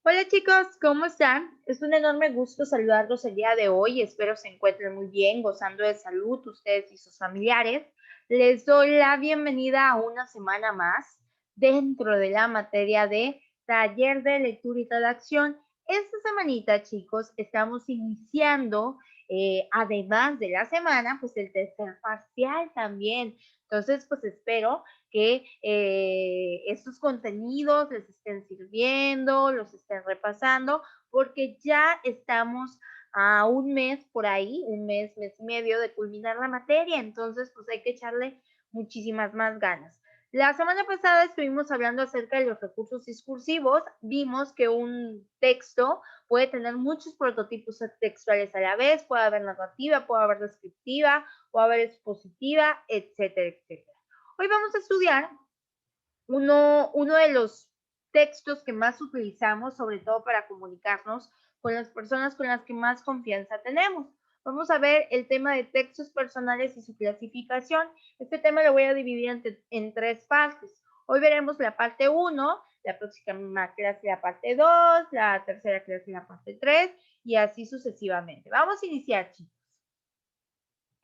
Hola chicos, ¿cómo están? Es un enorme gusto saludarlos el día de hoy. Espero se encuentren muy bien, gozando de salud ustedes y sus familiares. Les doy la bienvenida a una semana más dentro de la materia de taller de lectura y redacción. Esta semanita, chicos, estamos iniciando, además de la semana, pues el tercer parcial también. Entonces, pues espero que estos contenidos les estén sirviendo, los estén repasando, porque ya estamos a un mes por ahí, un mes, mes y medio de culminar la materia, entonces pues hay que echarle muchísimas más ganas. La semana pasada estuvimos hablando acerca de los recursos discursivos, vimos que un texto puede tener muchos prototipos textuales a la vez, puede haber narrativa, puede haber descriptiva, puede haber expositiva, etcétera, etcétera. Hoy vamos a estudiar uno de los textos que más utilizamos, sobre todo para comunicarnos con las personas con las que más confianza tenemos. Vamos a ver el tema de textos personales y su clasificación. Este tema lo voy a dividir en tres partes. Hoy veremos la parte 1, la próxima clase la parte 2, la tercera clase la parte 3 y así sucesivamente. Vamos a iniciar, chicos.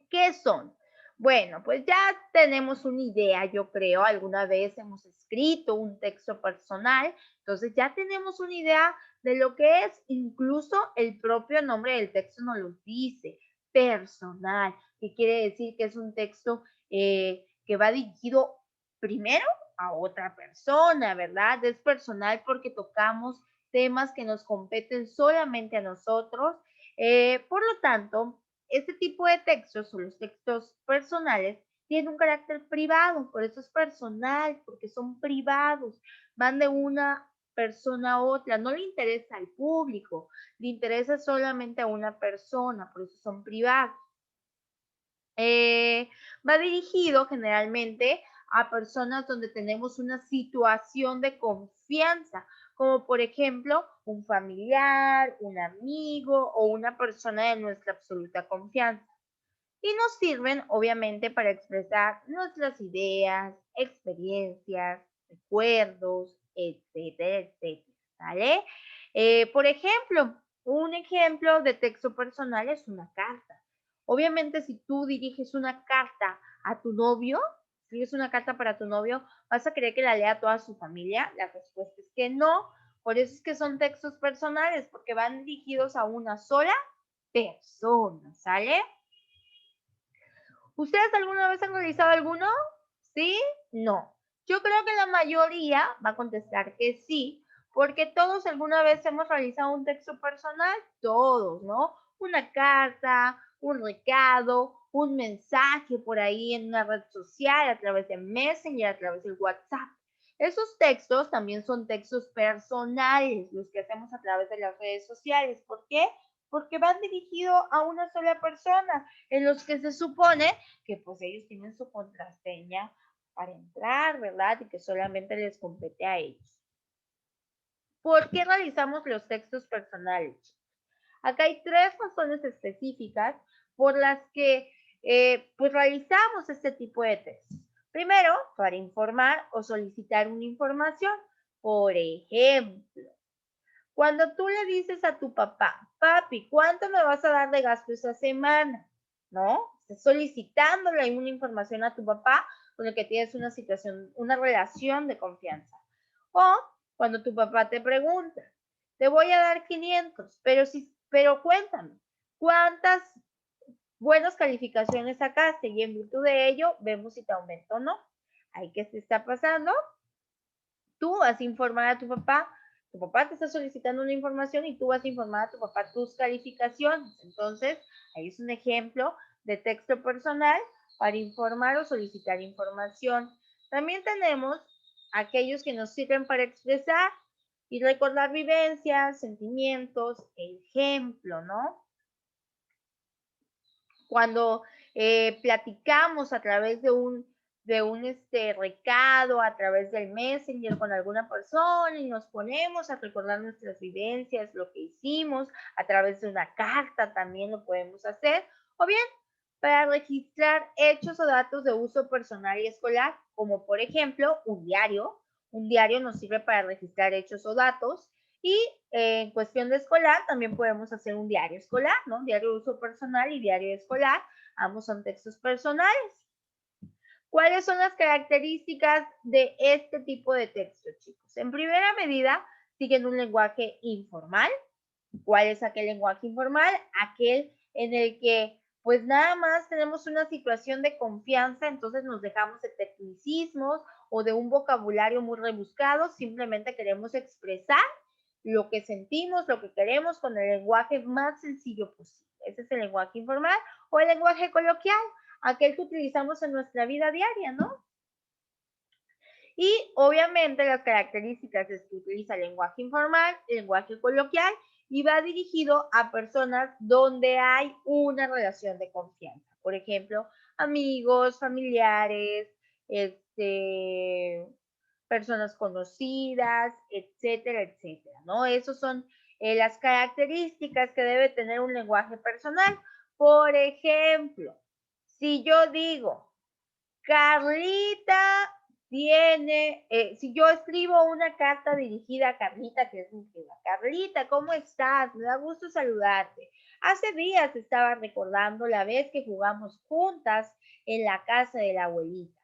¿Qué son? Bueno, pues ya tenemos una idea, yo creo, alguna vez hemos escrito un texto personal, entonces ya tenemos una idea de lo que es, incluso el propio nombre del texto nos lo dice, personal, que quiere decir que es un texto que va dirigido primero a otra persona, ¿verdad? Es personal porque tocamos temas que nos competen solamente a nosotros. Por lo tanto, este tipo de textos o los textos personales tienen un carácter privado, por eso es personal, porque son privados, van de una persona a otra, no le interesa al público, le interesa solamente a una persona, por eso son privados. Eh, Va dirigido generalmente a personas donde tenemos una situación de confianza, como por ejemplo un familiar, un amigo o una persona de nuestra absoluta confianza y nos sirven obviamente para expresar nuestras ideas, experiencias, recuerdos, etcétera, etcétera, ¿vale? Por ejemplo, un ejemplo de texto personal es una carta. Obviamente, si tú diriges una carta a tu novio, escribes una carta para tu novio, ¿vas a querer que la lea toda su familia? La respuesta es que no. Por eso es que son textos personales, porque van dirigidos a una sola persona, ¿sale? ¿Ustedes alguna vez han realizado alguno? ¿Sí? No. Yo creo que la mayoría va a contestar que sí, porque todos alguna vez hemos realizado un texto personal, todos, ¿no? Una carta, un recado, un mensaje por ahí en una red social, a través de Messenger, a través de WhatsApp. Esos textos también son textos personales, los que hacemos a través de las redes sociales. ¿Por qué? Porque van dirigidos a una sola persona, en los que se supone que pues ellos tienen su contraseña para entrar, ¿verdad? Y que solamente les compete a ellos. ¿Por qué realizamos los textos personales? Acá hay tres razones específicas por las que pues realizamos este tipo de textos. Primero, para informar o solicitar una información. Por ejemplo, cuando tú le dices a tu papá, papi, ¿cuánto me vas a dar de gasto esa semana? ¿No? Estás solicitándole una información a tu papá con el que tienes una situación, una relación de confianza. O cuando tu papá te pregunta, te voy a dar 500, pero cuéntame, ¿cuántas buenas calificaciones sacaste? Y en virtud de ello, vemos si te aumentó o no. Ahí, ¿qué se está pasando? Tú vas a informar a tu papá te está solicitando una información y tú vas a informar a tu papá tus calificaciones. Entonces, ahí es un ejemplo de texto personal para informar o solicitar información. También tenemos aquellos que nos sirven para expresar y recordar vivencias, sentimientos, ejemplo, ¿no? Cuando platicamos a través de un recado, a través del Messenger con alguna persona y nos ponemos a recordar nuestras vivencias, lo que hicimos, a través de una carta también lo podemos hacer, o bien para registrar hechos o datos de uso personal y escolar, como por ejemplo un diario. Un diario nos sirve para registrar hechos o datos. Y en cuestión de escolar, también podemos hacer un diario escolar, ¿no? Diario de uso personal y diario escolar. Ambos son textos personales. ¿Cuáles son las características de este tipo de texto, chicos? En primera medida, siguen un lenguaje informal. ¿Cuál es aquel lenguaje informal? Aquel en el que pues nada más tenemos una situación de confianza, entonces nos dejamos de tecnicismos o de un vocabulario muy rebuscado, simplemente queremos expresar lo que sentimos, lo que queremos con el lenguaje más sencillo posible. Ese es el lenguaje informal o el lenguaje coloquial, aquel que utilizamos en nuestra vida diaria, ¿no? Y obviamente las características es que utiliza lenguaje informal, lenguaje coloquial y va dirigido a personas donde hay una relación de confianza. Por ejemplo, amigos, familiares, personas conocidas, etcétera, etcétera, ¿no? Esas son las características que debe tener un lenguaje personal. Por ejemplo, si yo digo, Carlita si yo escribo una carta dirigida a Carlita, que es mi prima, Carlita, ¿cómo estás? Me da gusto saludarte. Hace días estaba recordando la vez que jugamos juntas en la casa de la abuelita.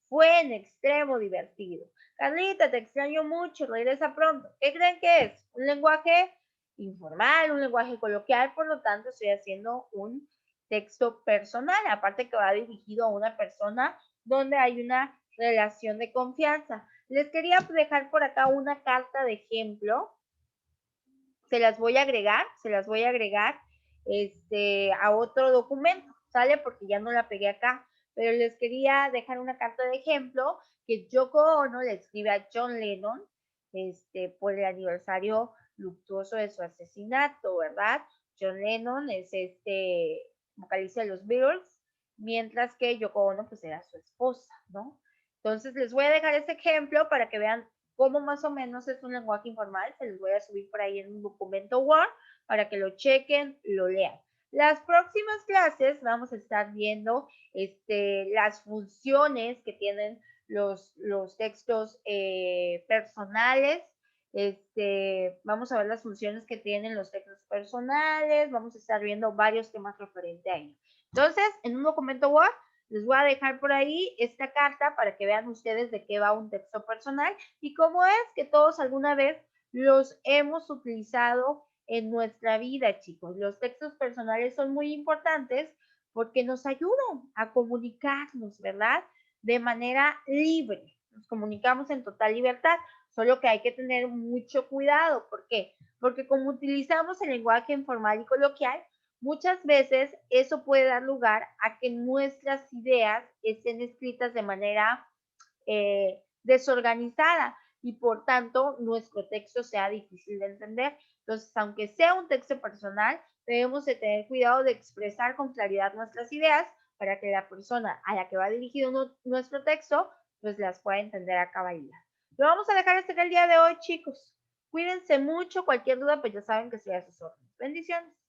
Fue en extremo divertido. Carlita, te extraño mucho, regresa pronto. ¿Qué creen que es? Un lenguaje informal, un lenguaje coloquial, por lo tanto estoy haciendo un texto personal, aparte que va dirigido a una persona donde hay una relación de confianza. Les quería dejar por acá una carta de ejemplo. Se las voy a agregar a otro documento, ¿sale? Porque ya no la pegué acá. Pero les quería dejar una carta de ejemplo que Yoko Ono le escribe a John Lennon por el aniversario luctuoso de su asesinato, ¿verdad? John Lennon es vocalista de los Beatles, mientras que Yoko Ono pues era su esposa, ¿no? Entonces les voy a dejar este ejemplo para que vean cómo más o menos es un lenguaje informal. Se los voy a subir por ahí en un documento Word para que lo chequen, lo lean. Las próximas clases vamos a estar viendo las funciones que tienen los textos personales. Vamos a ver las funciones que tienen los textos personales. Vamos a estar viendo varios temas referentes a ello. Entonces, en un documento Word les voy a dejar por ahí esta carta para que vean ustedes de qué va un texto personal y cómo es que todos alguna vez los hemos utilizado en nuestra vida, chicos. Los textos personales son muy importantes porque nos ayudan a comunicarnos, ¿verdad? De manera libre. Nos comunicamos en total libertad, solo que hay que tener mucho cuidado. ¿Por qué? Porque como utilizamos el lenguaje informal y coloquial, muchas veces eso puede dar lugar a que nuestras ideas estén escritas de manera desorganizada y por tanto nuestro texto sea difícil de entender. Entonces, aunque sea un texto personal, debemos de tener cuidado de expresar con claridad nuestras ideas para que la persona a la que va dirigido nuestro texto pues las pueda entender a cabalidad. Lo vamos a dejar hasta el día de hoy, chicos. Cuídense mucho. Cualquier duda, pues ya saben que estoy a sus órdenes. Bendiciones.